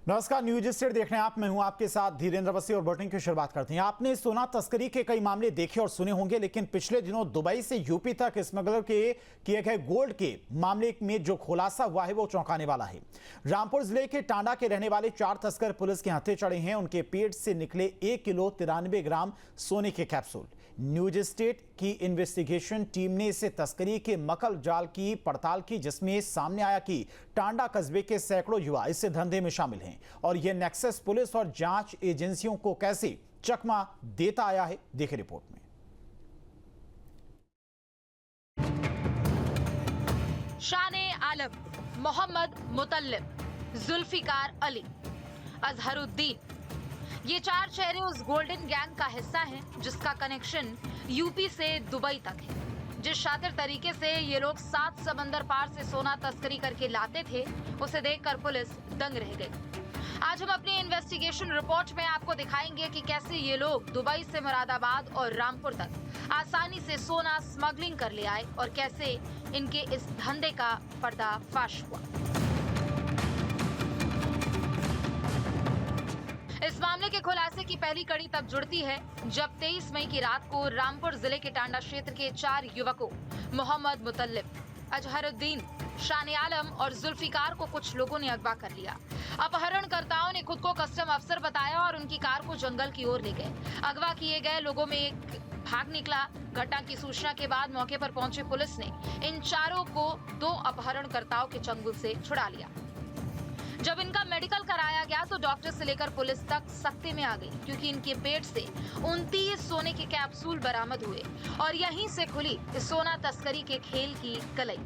नमस्कार, news state देख रहे हैं आप। मैं हूं आपके साथ धीरेन्द्र अवस्थी और बुलेटिन की शुरुआत करते हैं। आपने सोना तस्करी के कई मामले देखे और सुने होंगे, लेकिन पिछले दिनों दुबई से यूपी तक स्मगलर के किए गए गोल्ड के मामले में जो खुलासा हुआ है वो चौंकाने वाला है। रामपुर जिले के टांडा के रहने वाले 4 तस्कर पुलिस के हत्थे चढ़े हैं। उनके पेट से निकले 1 किलो 93 ग्राम सोने के कैप्सूल। न्यूज स्टेट की इन्वेस्टिगेशन टीम ने इसे तस्करी के मकल जाल की पड़ताल की, जिसमें सामने आया कि टांडा कस्बे के सैकड़ों युवा इस धंधे में शामिल हैं और यह नेक्सस पुलिस और जांच एजेंसियों को कैसे चकमा देता आया है, देखें रिपोर्ट में। शाने आलम, मोहम्मद मुतल्लिब, जुल्फिकार अली, अजहरुद्दीन, ये 4 चेहरे उस गोल्डन गैंग का हिस्सा हैं जिसका कनेक्शन यूपी से दुबई तक है। जिस शातिर तरीके से ये लोग 7 समंदर पार से सोना तस्करी करके लाते थे, उसे देखकर पुलिस दंग रह गई। आज हम अपनी इन्वेस्टिगेशन रिपोर्ट में आपको दिखाएंगे कि कैसे ये लोग दुबई से मुरादाबाद और रामपुर तक आसानी से सोना स्मगलिंग कर ले आए और कैसे इनके इस धंधे का पर्दाफाश हुआ। इस मामले के खुलासे की पहली कड़ी तब जुड़ती है जब 23 मई की रात को रामपुर जिले के टांडा क्षेत्र के 4 युवकों मोहम्मद मुतल्लिब, अजहरुद्दीन, शाने आलम और जुल्फिकार को कुछ लोगों ने अगवा कर लिया। अपहरणकर्ताओं ने खुद को कस्टम अफसर बताया और उनकी कार को जंगल की ओर ले गए। अगवा किए गए लोगों में एक भाग निकला। घटना की सूचना के बाद मौके पर पहुंची पुलिस ने इन चारों को 2 अपहरणकर्ताओं के चंगुल से छुड़ा लिया। जब इनका मेडिकल कराया गया तो डॉक्टर से लेकर पुलिस तक सख्ते में आ गई, क्योंकि इनके पेट से 29 सोने के कैप्सूल बरामद हुए और यहीं से खुली इस सोना तस्करी के खेल की कलई।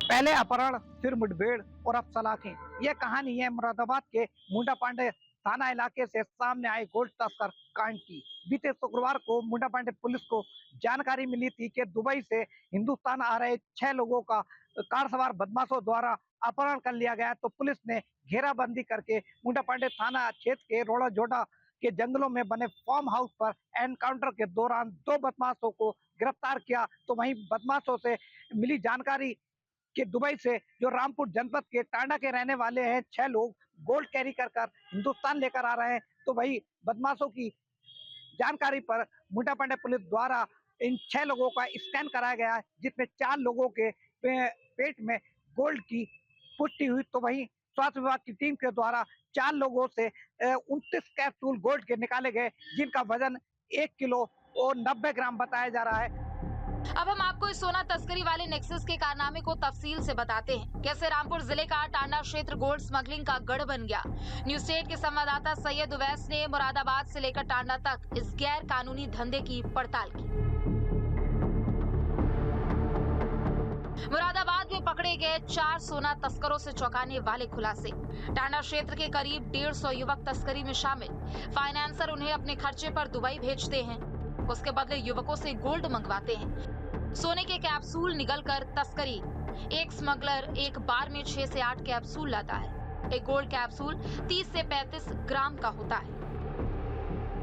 पहले अपहरण, फिर मुठभेड़ और अब सलाखें। यह कहानी है मुरादाबाद के मुंडा पांडे थाना इलाके से सामने आए गोल्ड तस्कर कांड की। बीते शुक्रवार को मुंडा पांडे पुलिस को जानकारी मिली थी कि दुबई से हिंदुस्तान आ रहे 6 लोगों का कार सवार बदमाशों द्वारा अपहरण कर लिया गया। तो पुलिस ने घेराबंदी करके मुंडा पांडे थाना क्षेत्र के रोड़ा जोड़ा के जंगलों में बने फार्म हाउस पर एनकाउंटर के दौरान 2 बदमाशों को गिरफ्तार किया। तो वहीं बदमाशों से मिली जानकारी कि दुबई से जो रामपुर जनपद के टांडा के रहने वाले हैं 6 लोग गोल्ड कैरी कर हिंदुस्तान लेकर आ रहे हैं। तो वही बदमाशों की जानकारी पर मुंडा पांडे पुलिस द्वारा इन 6 लोगों का स्कैन कराया गया, जिसमें 4 लोगों के पेट में गोल्ड की पुष्टि हुई। तो वहीं स्वास्थ्य विभाग की टीम के द्वारा 4 लोगों से 29 कैप्सूल गोल्ड के निकाले गए, जिनका वजन 1 किलो और 90 ग्राम बताया जा रहा है। अब हम आपको इस सोना तस्करी वाले नेक्सस के कारनामे को तफसील से बताते हैं। कैसे रामपुर जिले का टांडा क्षेत्र गोल्ड स्मगलिंग का गढ़ बन गया। न्यूज स्टेट के संवाददाता सैयद उवैस ने मुरादाबाद से लेकर टांडा तक इस गैर कानूनी धंधे की पड़ताल की। मुरादाबाद में पकड़े गए 4 सोना तस्करों से चौंकाने वाले खुलासे। टांडा क्षेत्र के करीब 150 युवक तस्करी में शामिल। फाइनेंसर उन्हें अपने खर्चे पर दुबई भेजते हैं, उसके बदले युवकों से गोल्ड मंगवाते हैं। सोने के कैप्सूल निगलकर तस्करी। एक स्मगलर एक बार में 6 से 8 कैप्सूल लाता है। एक गोल्ड कैप्सूल 30 से 35 ग्राम का होता है।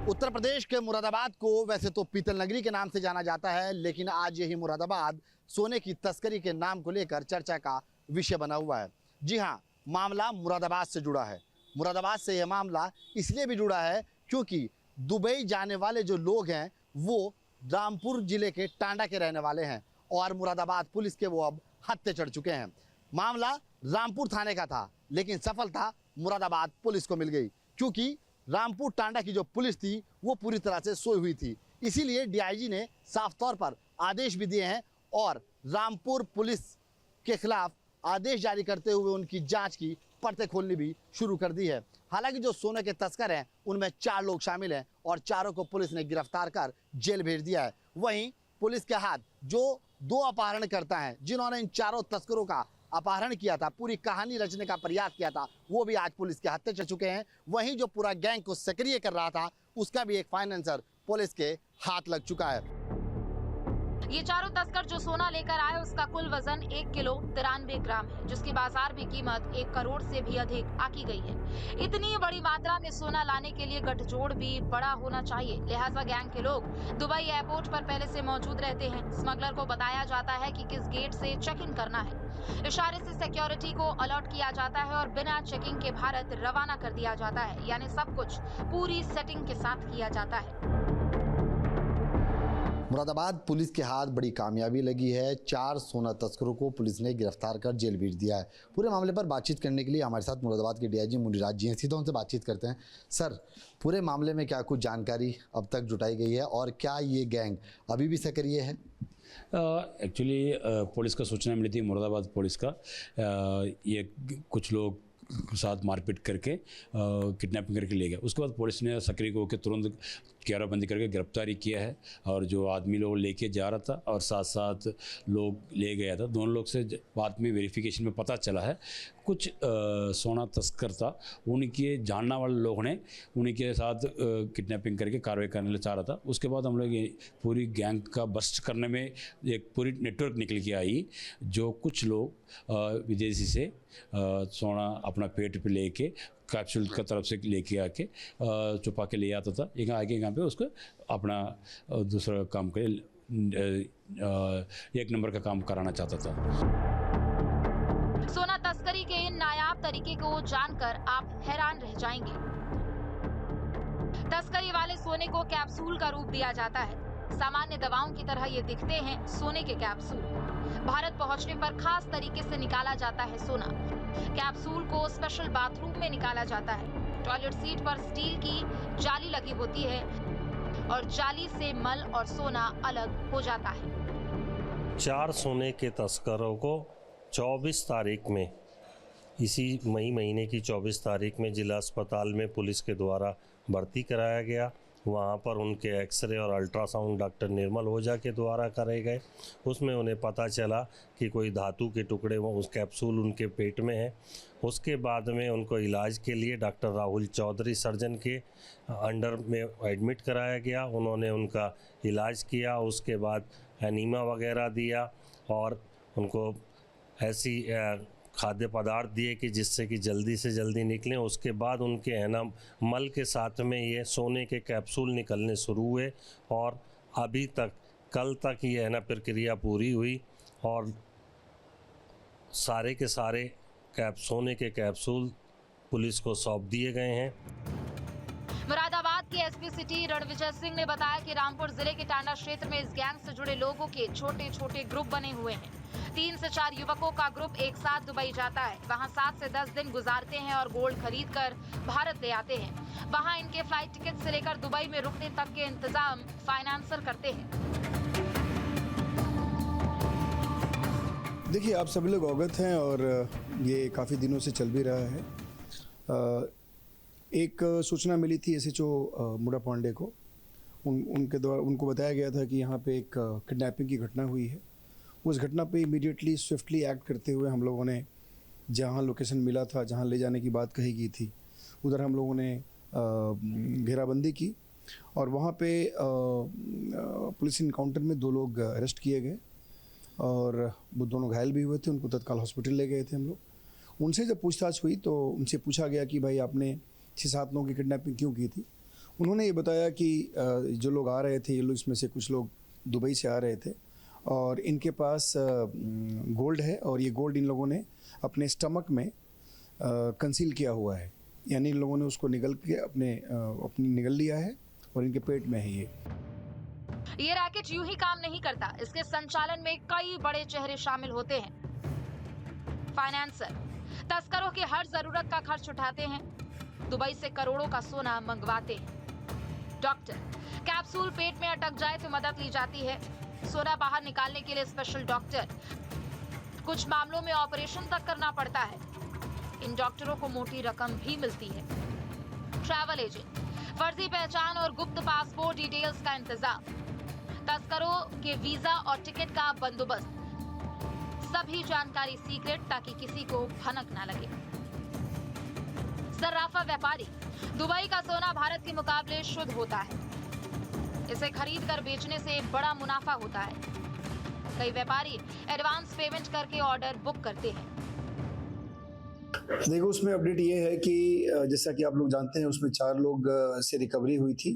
उत्तर प्रदेश के मुरादाबाद को वैसे तो पीतल नगरी के नाम से जाना जाता है, लेकिन आज यही मुरादाबाद सोने की तस्करी के नाम को लेकर चर्चा का विषय बना हुआ है। जी हाँ, मामला मुरादाबाद से जुड़ा है। मुरादाबाद से यह मामला इसलिए भी जुड़ा है क्योंकि दुबई जाने वाले जो लोग हैं वो रामपुर जिले के टांडा के रहने वाले हैं और मुरादाबाद पुलिस के वो अब हत्थे चढ़ चुके हैं। मामला रामपुर थाने का था, लेकिन सफलता मुरादाबाद पुलिस को मिल गई, क्योंकि रामपुर टांडा की जो पुलिस थी वो पूरी तरह से सोई हुई थी। इसीलिए डीआईजी ने साफ तौर पर आदेश भी दिए हैं और रामपुर पुलिस के खिलाफ आदेश जारी करते हुए उनकी जांच की परतें खोलनी भी शुरू कर दी है। हालांकि जो सोने के तस्कर हैं उनमें 4 लोग शामिल हैं और चारों को पुलिस ने गिरफ्तार कर जेल भेज दिया है। वहीं पुलिस के हाथ जो 2 अपहरणकर्ता हैं जिन्होंने इन 4 तस्करों का अपहरण किया था, पूरी कहानी रचने का प्रयास किया था, वो भी आज पुलिस के हत्थे चढ़ चुके हैं। वहीं जो पूरा गैंग को सक्रिय कर रहा था उसका भी एक फाइनेंसर पुलिस के हाथ लग चुका है। ये चारों तस्कर जो सोना लेकर आए उसका कुल वजन 1 किलो 93 ग्राम है, जिसकी बाजार में कीमत 1 करोड़ से भी अधिक आकी गई है। इतनी बड़ी मात्रा में सोना लाने के लिए गठजोड़ भी बड़ा होना चाहिए, लिहाजा गैंग के लोग दुबई एयरपोर्ट पर पहले से मौजूद रहते हैं। स्मगलर को बताया जाता है कि किस गेट से चेक इन करना है। इशारे से सिक्योरिटी को अलर्ट किया जाता है और बिना चेकिंग के भारत रवाना कर दिया जाता है, यानी सब कुछ पूरी सेटिंग के साथ किया जाता है। मुरादाबाद पुलिस के हाथ बड़ी कामयाबी लगी है। 4 सोना तस्करों को पुलिस ने गिरफ्तार कर जेल भेज दिया है। पूरे मामले पर बातचीत करने के लिए हमारे साथ मुरादाबाद के डीआईजी मुनिराज जी हैं। सीधे उनसे बातचीत करते हैं। सर, पूरे मामले में क्या कुछ जानकारी अब तक जुटाई गई है और क्या ये गैंग अभी भी सक्रिय है? एक्चुअली पुलिस का सूचना मिली थी, मुरादाबाद पुलिस का ये कुछ लोग साथ मारपीट करके किडनैपिंग करके ले गया। उसके बाद पुलिस ने सक्रिय होकर तुरंत घेराबंदी करके गिरफ्तारी किया है और जो आदमी लोग लेके जा रहा था और साथ साथ लोग ले गया था, दोनों लोग से बाद में वेरिफिकेशन में पता चला है कुछ सोना तस्कर था, उनके जानने वाले लोग ने उनके साथ किडनैपिंग करके कार्रवाई करने चाह रहा था। उसके बाद हम लोग ये पूरी गैंग का बस्ट करने में एक पूरी नेटवर्क निकल के आई, जो कुछ लोग विदेशी से सोना अपना पेट पे लेके कैप्सूल की तरफ से लेके आके छुपा के ले आता था, यहाँ पे उसको अपना दूसरा काम के 1 नंबर का काम कराना चाहता था। सोना तस्करी के इन नायाब तरीके को जानकर आप हैरान रह जाएंगे। तस्करी वाले सोने को कैप्सूल का रूप दिया जाता है। सामान्य दवाओं की तरह ये दिखते हैं सोने के कैप्सूल। भारत पहुंचने पर खास तरीके से निकाला जाता है सोना। कैप्सूल को स्पेशल बाथरूम में निकाला जाता है। टॉयलेट सीट पर स्टील की जाली लगी होती है और जाली से मल और सोना अलग हो जाता है। 4 सोने के तस्करों को 24 तारीख में, इसी मई महीने की 24 तारीख में जिला अस्पताल में पुलिस के द्वारा भर्ती कराया गया। वहाँ पर उनके एक्सरे और अल्ट्रासाउंड डॉक्टर निर्मल ओझा के द्वारा करे गए। उसमें उन्हें पता चला कि कोई धातु के टुकड़े उस कैप्सूल उनके पेट में है। उसके बाद में उनको इलाज के लिए डॉक्टर राहुल चौधरी सर्जन के अंडर में एडमिट कराया गया। उन्होंने उनका इलाज किया, उसके बाद एनीमा वगैरह दिया और उनको ऐसी खाद्य पदार्थ दिए कि जिससे कि जल्दी से जल्दी निकलें। उसके बाद उनके है ना मल के साथ में ये सोने के कैप्सूल निकलने शुरू हुए और अभी तक कल तक ये है ना प्रक्रिया पूरी हुई और सारे के सारे सोने के कैप्सूल पुलिस को सौंप दिए गए हैं। मुरादाबाद के एसपी सिटी रणविजय सिंह ने बताया कि रामपुर जिले के टांडा क्षेत्र में इस गैंग से जुड़े लोगों के छोटे छोटे ग्रुप बने हुए हैं। 3 से 4 युवकों का ग्रुप एक साथ दुबई जाता है, वहां 7 से 10 दिन गुजारते हैं और गोल्ड खरीदकर भारत ले आते हैं। वहां इनके फ्लाइट टिकट से लेकर दुबई में रुकने तक के इंतजाम फाइनेंसर करते हैं। देखिए, आप सभी लोग अवगत हैं और ये काफ़ी दिनों से चल भी रहा है। एक सूचना मिली थी एसएचओ मुंडा पांडे को। उनके द्वारा उनको बताया गया था कि यहाँ पे एक किडनैपिंग की घटना हुई है। उस घटना पे इमीडिएटली स्विफ्टली एक्ट करते हुए हम लोगों ने जहाँ लोकेशन मिला था, जहाँ ले जाने की बात कही गई थी, उधर हम लोगों ने घेराबंदी की और वहाँ पे पुलिस इनकाउंटर में 2 लोग अरेस्ट किए गए और वो दोनों घायल भी हुए थे। उनको तत्काल हॉस्पिटल ले गए थे हम लोग। उनसे जब पूछताछ हुई तो उनसे पूछा गया कि भाई आपने 6-7 लोगों की किडनैपिंग क्यों की थी। उन्होंने ये बताया कि जो लोग आ रहे थे, ये लोग इसमें से कुछ लोग दुबई से आ रहे थे और इनके पास गोल्ड है और ये गोल्ड इन लोगों ने अपने स्टमक में कंसील किया हुआ है, यानी इन लोगों ने उसको निगल के अपनी निगल लिया है और इनके पेट में है। ये रैकेट यूं ही काम नहीं करता, इसके संचालन में कई बड़े चेहरे शामिल होते हैं। फाइनेंसर तस्करों की हर जरूरत का खर्च उठाते हैं, दुबई से करोड़ों का सोना मंगवाते हैं। डॉक्टर कैप्सूल पेट में अटक जाए तो मदद ली जाती है। सोना बाहर निकालने के लिए स्पेशल डॉक्टर, कुछ मामलों में ऑपरेशन तक करना पड़ता है। इन डॉक्टरों को मोटी रकम भी मिलती है। ट्रैवल एजेंट, फर्जी पहचान और गुप्त पासपोर्ट डिटेल्स का इंतजाम, तस्करों के वीजा और टिकट का बंदोबस्त, सभी जानकारी सीक्रेट ताकि किसी को भनक ना लगे। सर्राफा व्यापारी, दुबई का सोना भारत के मुकाबले शुद्ध होता है। इसे खरीद कर बेचने से बड़ा मुनाफा होता है। कई व्यापारी एडवांस पेमेंट करके ऑर्डर बुक करते हैं। देखो, उसमें अपडेट ये है कि जैसा कि आप लोग जानते हैं, उसमें 4 लोग से रिकवरी हुई थी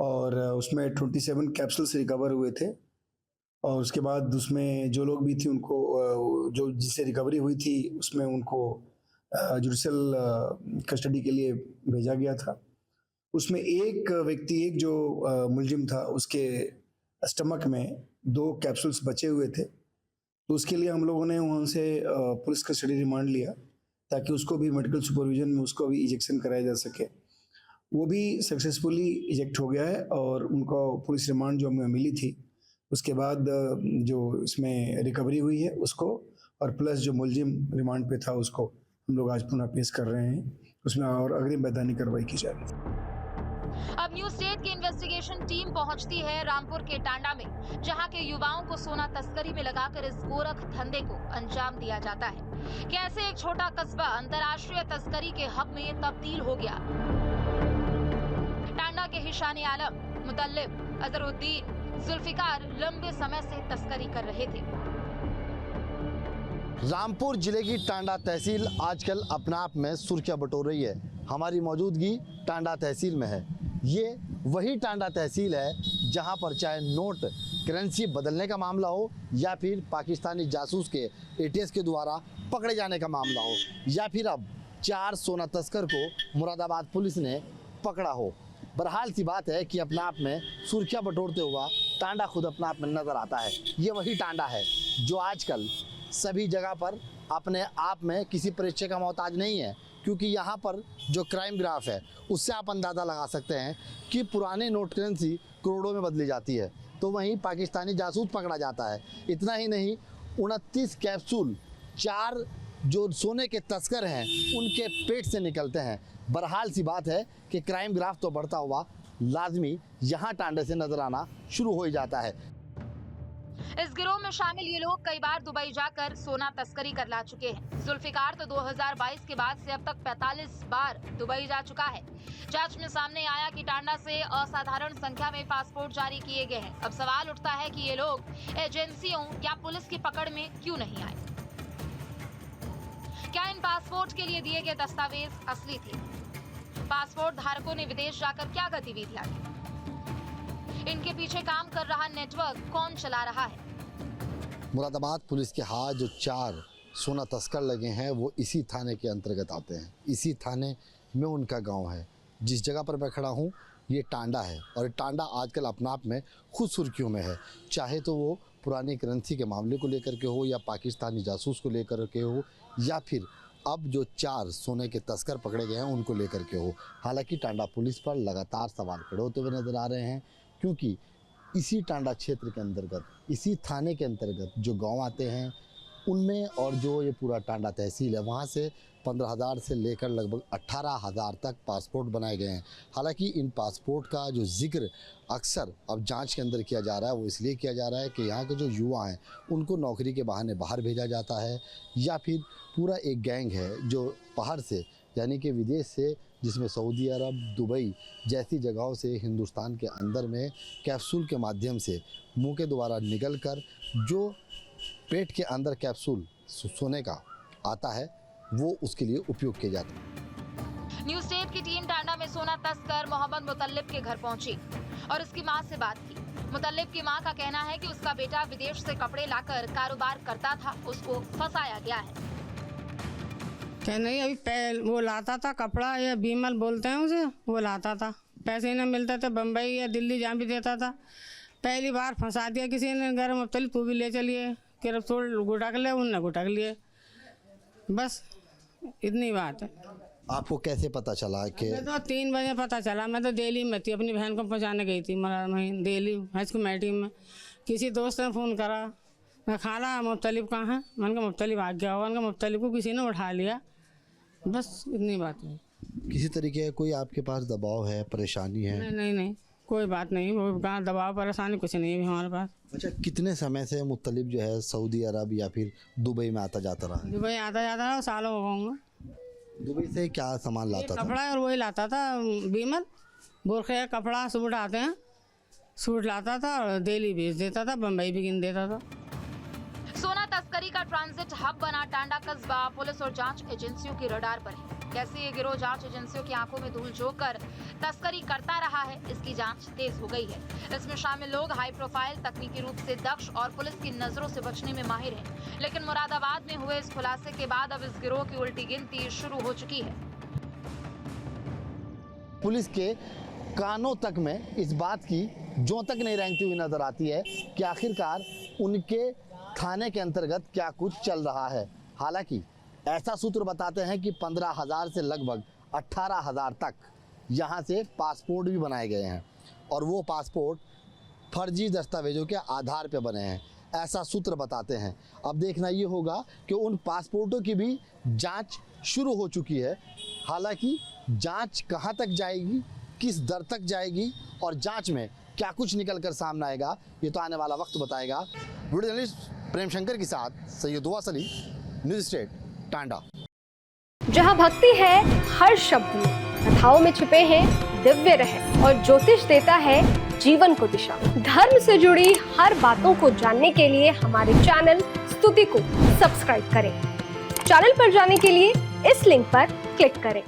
और उसमें 27 कैप्सूल्स रिकवर हुए थे। और उसके बाद उसमें जो लोग भी थी उनको जो जिससे रिकवरी हुई थी उसमें उनको जुडिशियल कस्टडी के लिए भेजा गया था। उसमें एक व्यक्ति, एक जो मुलजिम था, उसके स्टमक में 2 कैप्सूल्स बचे हुए थे, तो उसके लिए हम लोगों ने वहाँ से पुलिस कस्टडी रिमांड लिया ताकि उसको भी मेडिकल सुपरविजन में उसको भी इंजेक्शन कराया जा सके। वो भी सक्सेसफुली इजेक्ट हो गया है और उनको पुलिस रिमांड जो हमें मिली थी उसके बाद जो इसमें रिकवरी हुई है उसको, और प्लस जो मुलजिम रिमांड पे था उसको हम लोग आज पुनः पेश कर रहे हैं, उसमें और अग्रिम वैधानिक कार्रवाई की जाएगी। अब न्यू स्टेट की इन्वेस्टिगेशन टीम पहुंचती है रामपुर के टांडा में, जहां के युवाओं को सोना तस्करी में लगाकर इस गोरख धंधे को अंजाम दिया जाता है। कैसे एक छोटा कस्बा अंतर्राष्ट्रीय तस्करी के हब में तब्दील हो गया। टांडा के ही शान आलम, मुतल्लिब, अजहरुद्दीन, जुल्फिकार लंबे समय से तस्करी कर रहे थे। रामपुर जिले की टांडा तहसील आजकल अपने आप में सुर्खियां बटोर रही है। हमारी मौजूदगी टांडा तहसील में है। ये वही टांडा तहसील है जहां पर चाहे नोट करेंसी बदलने का मामला हो या फिर पाकिस्तानी जासूस के एटीएस के द्वारा पकड़े जाने का मामला हो या फिर अब 4 सोना तस्कर को मुरादाबाद पुलिस ने पकड़ा हो। बहरहाल सी बात है कि अपने आप में सुर्खियां बटोरते हुआ टांडा खुद अपने आप में नजर आता है। ये वही टांडा है जो आजकल सभी जगह पर अपने आप में किसी परिचय का मोहताज नहीं है, क्योंकि यहाँ पर जो क्राइम ग्राफ है उससे आप अंदाज़ा लगा सकते हैं कि पुराने नोट करेंसी करोड़ों में बदली जाती है, तो वहीं पाकिस्तानी जासूस पकड़ा जाता है। इतना ही नहीं, 29 कैप्सूल 4 जो सोने के तस्कर हैं उनके पेट से निकलते हैं। बहरहाल सी बात है कि क्राइम ग्राफ तो बढ़ता हुआ लाजमी यहाँ टांडे से नजर आना शुरू हो ही जाता है। इस गिरोह में शामिल ये लोग कई बार दुबई जाकर सोना तस्करी कर ला चुके हैं। जुल्फिकार तो 2022 के बाद से अब तक 45 बार दुबई जा चुका है। जांच में सामने आया कि टांडा से असाधारण संख्या में पासपोर्ट जारी किए गए हैं। अब सवाल उठता है कि ये लोग एजेंसियों या पुलिस की पकड़ में क्यों नहीं आए। क्या इन पासपोर्ट के लिए दिए गए दस्तावेज असली थे? पासपोर्ट धारकों ने विदेश जाकर क्या गतिविधियां की? इनके पीछे काम कर रहा नेटवर्क कौन चला रहा है? मुरादाबाद पुलिस के हाथ जो 4 सोना तस्कर लगे हैं वो इसी थाने के अंतर्गत आते हैं। इसी थाने में उनका गांव है। जिस जगह पर मैं खड़ा हूँ ये टांडा है और टांडा आजकल अपने आप में खुद सुर्खियों में है। चाहे तो वो पुरानी करेंसी के मामले को लेकर के हो या पाकिस्तानी जासूस को लेकर के हो या फिर अब जो 4 सोने के तस्कर पकड़े गए हैं उनको लेकर के हो। हालांकि टांडा पुलिस पर लगातार सवाल खड़े होते हुए नजर आ रहे हैं, क्योंकि इसी टांडा क्षेत्र के अंतर्गत, इसी थाने के अंतर्गत जो गांव आते हैं उनमें और जो ये पूरा टांडा तहसील है वहाँ से 15,000 से लेकर लगभग 18,000 तक पासपोर्ट बनाए गए हैं। हालांकि इन पासपोर्ट का जो जिक्र अक्सर अब जांच के अंदर किया जा रहा है वो इसलिए किया जा रहा है कि यहाँ के जो युवा हैं उनको नौकरी के बहाने बाहर भेजा जाता है या फिर पूरा एक गैंग है जो बाहर से यानी कि विदेश से, जिसमें सऊदी अरब, दुबई जैसी जगहों से हिंदुस्तान के अंदर में कैप्सूल के माध्यम से मुंह के द्वारा निकलकर जो पेट के अंदर कैप्सूल सोने का आता है वो उसके लिए उपयोग किया जाता है। न्यू स्टेट की टीम टांडा में सोना तस्कर मोहम्मद मुतल्लिब के घर पहुंची और उसकी मां से बात की। मुतल्लिब की मां का कहना है कि उसका बेटा विदेश से कपड़े लाकर कारोबार करता था, उसको फंसाया गया है। क्या नहीं, अभी वो लाता था कपड़ा, या बीमल बोलते हैं उसे, वो लाता था, पैसे न मिलते थे, बम्बई या दिल्ली जहाँ भी देता था। पहली बार फंसा दिया किसी ने, घर मुतल्लिब तू भी ले चलिए, कैप्सूल गुटक ले, उनने गुटक लिए, बस इतनी बात है। आपको कैसे पता चला कि? मैं तो 3 बजे पता चला। मैं तो दिल्ली में थी, अपनी बहन को पहुँचाने गई थी दिल्ली हज कमेटी में। किसी दोस्त ने फ़ोन करा, मैं खाला मुतल्लिब कहाँ है, मैंने कहा मुतल्लिब आ गया होगा, उनका मुतल्लिब को किसी ने उठा लिया, बस इतनी बात है। किसी तरीके का कोई आपके पास दबाव है, परेशानी है? नहीं, कोई बात नहीं, वो कहाँ दबाव परेशानी कुछ नहीं है हमारे पास। अच्छा, कितने समय से मुत्तलिब जो है सऊदी अरब या फिर दुबई में आता जाता रहा? दुबई आता जाता रहा, सालों हो गए। दुबई से क्या सामान लाता था? कपड़ा, और वही लाता था बीमल, बुरखे कपड़ा, सूट आते हैं, सूट लाता था और दिल्ली भेज देता था, बम्बई भी गिन देता था। तस्करी का ट्रांजिट हब बना टांडा कस्बा पुलिस और जांच एजेंसियों की रडार पर है। कैसे ये गिरोह जांच एजेंसियों की आंखों में धूल झोंककर तस्करी करता रहा है, इसकी जांच तेज हो गई है। इसमें शामिल लोग हाई प्रोफाइल, तकनीकी रूप से दक्ष और पुलिस की नजरों से बचने में माहिर हैं। लेकिन मुरादाबाद में हुए इस खुलासे के बाद अब इस गिरोह की उल्टी गिनती शुरू हो चुकी है। पुलिस के कानों तक में इस बात की जो तक नहीं रेंगती हुई नजर आती है कि आखिरकार उनके थाने के अंतर्गत क्या कुछ चल रहा है। हालांकि ऐसा सूत्र बताते हैं कि 15,000 से लगभग 18,000 तक यहाँ से पासपोर्ट भी बनाए गए हैं और वो पासपोर्ट फर्जी दस्तावेजों के आधार पर बने हैं, ऐसा सूत्र बताते हैं। अब देखना ये होगा कि उन पासपोर्टों की भी जांच शुरू हो चुकी है। हालांकि जांच कहां तक जाएगी, किस दर तक जाएगी और जांच में क्या कुछ निकल कर सामने आएगा, ये तो आने वाला वक्त बताएगा। वीडियो जर्नलिस्ट प्रेम शंकर के साथ सैयद दुआ सली, न्यूज़ स्टेट, टांडा। जहाँ भक्ति है हर शब्द में, कथाओं में छुपे हैं दिव्य रहस्य और ज्योतिष देता है जीवन को दिशा। धर्म से जुड़ी हर बातों को जानने के लिए हमारे चैनल स्तुति को सब्सक्राइब करें। चैनल पर जाने के लिए इस लिंक पर क्लिक करें।